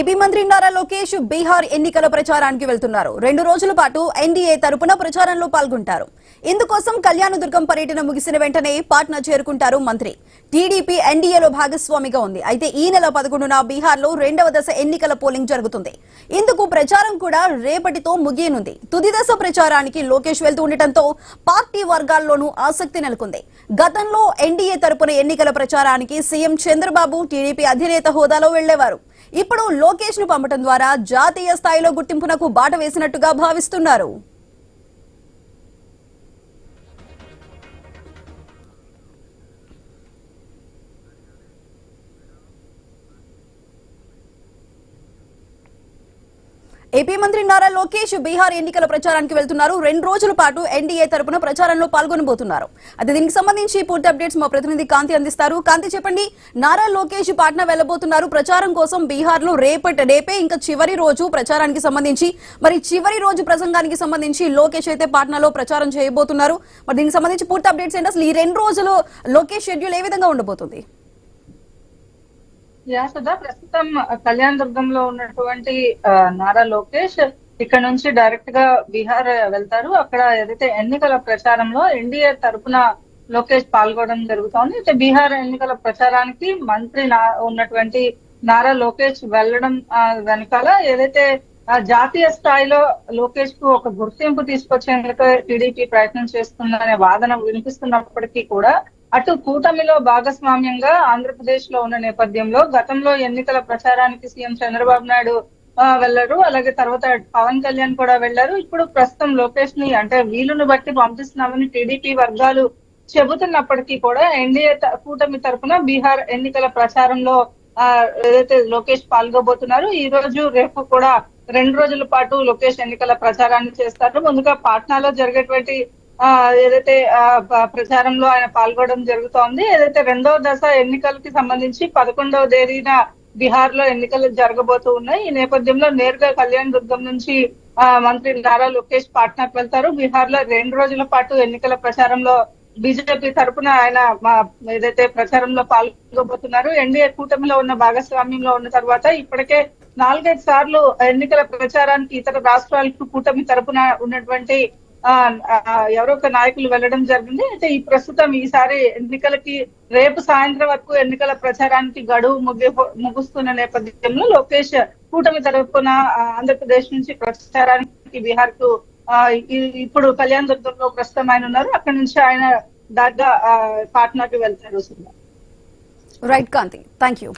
AP మంత్రి నారా లోకేష్ బీహార్ ఎన్నికల ప్రచారానికి వెళ్తున్నారు. 2 రోజుల పాటు ఎన్డీఏ తరపున ప్రచారంలో పాల్గొంటారు. ఇందుకోసం కళ్యాణదుర్గం పర్యటన ముగిసిన వెంటనే పాట్నా చేరుకుంటారు మంత్రి. టీడీపీ ఎన్డీఏలో భాగస్వామిగా ఉంది. అయితే ఈ నెల 11న బీహార్లో 2వ దశ ఎన్నికల పోలింగ్ జరుగుతుంది. ఇందుకు ప్రచారం కూడా రేపటితో ముగియనుంది. తుది దశ ప్రచారానికి లోకేష్ వెళ్తూ ఉండటంతో పార్టీ వర్గాల్లోనూ ఆసక్తి నెలకొంది. గతంలో ఎన్డీఏ తరపున ఎన్నికల ప్రచారానికి సీఎం చంద్రబాబు టీడీపీ అధినేత హోదాలో వెళ్లేవారు. ఇప్పుడు లోకేష్ ను పంపడం ద్వారా జాతీయ స్థాయిలో గుర్తింపునకు బాట వేసినట్టుగా భావిస్తున్నారు. ఏపీ మంత్రి నారా లోకేష్ బీహార్ ఎన్నికల ప్రచారానికి వెళ్తున్నారు. 2 రోజుల పాటు ఎన్డీఏ తరపున ప్రచారంలో పాల్గొనబోతున్నారు. అయితే దీనికి సంబంధించి పూర్తి అప్డేట్స్ మా ప్రతినిధి కాంతి అందిస్తారు. కాంతి, చెప్పండి, నారా లోకేష్ పాట్నా వెళ్లబోతున్నారు ప్రచారం కోసం బీహార్ లో. రేపే ఇంకా చివరి రోజు ప్రచారానికి సంబంధించి, మరి చివరి రోజు ప్రసంగానికి సంబంధించి లోకేష్ అయితే పాట్నాలో ప్రచారం చేయబోతున్నారు. మరి దీనికి సంబంధించి పూర్తి అప్డేట్స్ ఏంటి? అసలు ఈ 2 రోజులు లోకేష్ షెడ్యూల్ ఏ విధంగా ఉండబోతుంది? సుధా, ప్రస్తుతం కళ్యాణ్ దుర్గంలో ఉన్నటువంటి నారా లోకేష్ ఇక్కడ నుంచి డైరెక్ట్ గా బీహార్ వెళ్తారు. అక్కడ ఏదైతే ఎన్నికల ప్రచారంలో ఎన్డీఏ తరఫున లోకేష్ పాల్గొనడం జరుగుతోంది. అయితే బీహార్ ఎన్నికల ప్రచారానికి మంత్రి ఉన్నటువంటి నారా లోకేష్ వెళ్లడం వెనకాల ఏదైతే జాతీయ స్థాయిలో లోకేష్ కు ఒక గుర్తింపు తీసుకొచ్చేందుకు టీడీపీ ప్రయత్నం చేస్తుందనే వాదన వినిపిస్తున్నప్పటికీ కూడా అటు కూటమిలో భాగస్వామ్యంగా ఆంధ్రప్రదేశ్ లో ఉన్న నేపథ్యంలో గతంలో ఎన్నికల ప్రచారానికి సీఎం చంద్రబాబు నాయుడు వెళ్లారు. అలాగే తర్వాత పవన్ కళ్యాణ్ కూడా వెళ్లారు. ఇప్పుడు ప్రస్తుతం లోకేష్ ని అంటే వీలును బట్టి పంపిస్తున్నామని టీడీపీ వర్గాలు చెబుతున్నప్పటికీ కూడా ఎన్డీఏ కూటమి తరఫున బీహార్ ఎన్నికల ప్రచారంలో ఏదైతే లోకేష్ పాల్గొబోతున్నారు. ఈ రోజు రేపు కూడా 2 రోజుల పాటు లోకేష్ ఎన్నికల ప్రచారాన్ని చేస్తారు. ముందుగా పాట్నాలో జరిగేటువంటి ఏదైతే ప్రచారంలో ఆయన పాల్గొనడం జరుగుతోంది. ఏదైతే 2వ దశ ఎన్నికలకి సంబంధించి 11వ తేదీన బీహార్ లో ఎన్నికలు జరగబోతూ ఉన్నాయి. ఈ నేపథ్యంలో నేరుగా కళ్యాణ్ దుర్గం నుంచి మంత్రి నారా లోకేష్ పాట్నాకు వెళ్తారు. బీహార్ లో 2 రోజుల పాటు ఎన్నికల ప్రచారంలో బీజేపీ తరఫున ఆయన ఏదైతే ప్రచారంలో పాల్గొబోతున్నారు. ఎన్డీఏ కూటమిలో ఉన్న భాగస్వామ్యంలో ఉన్న తర్వాత ఇప్పటికే 4-5 సార్లు ఎన్నికల ప్రచారానికి ఇతర రాష్ట్రాలకు కూటమి తరఫున ఉన్నటువంటి ఎవరో ఒక నాయకులు వెళ్లడం జరిగింది. అయితే ఈ ప్రస్తుతం ఈసారి ఎన్నికలకి రేపు సాయంత్రం వరకు ఎన్నికల ప్రచారానికి గడువు ముగుస్తున్న నేపథ్యంలో లోకేష్ కూటమి తరఫున ఆంధ్రప్రదేశ్ నుంచి ప్రచారానికి బీహార్ కు ఇప్పుడు కళ్యాణ్ దుర్గంలో ప్రస్తుతం ఆయన ఉన్నారు. అక్కడి నుంచి ఆయన దాకా పాట్నాకి వెళ్తారు. Right Kanti, thank you.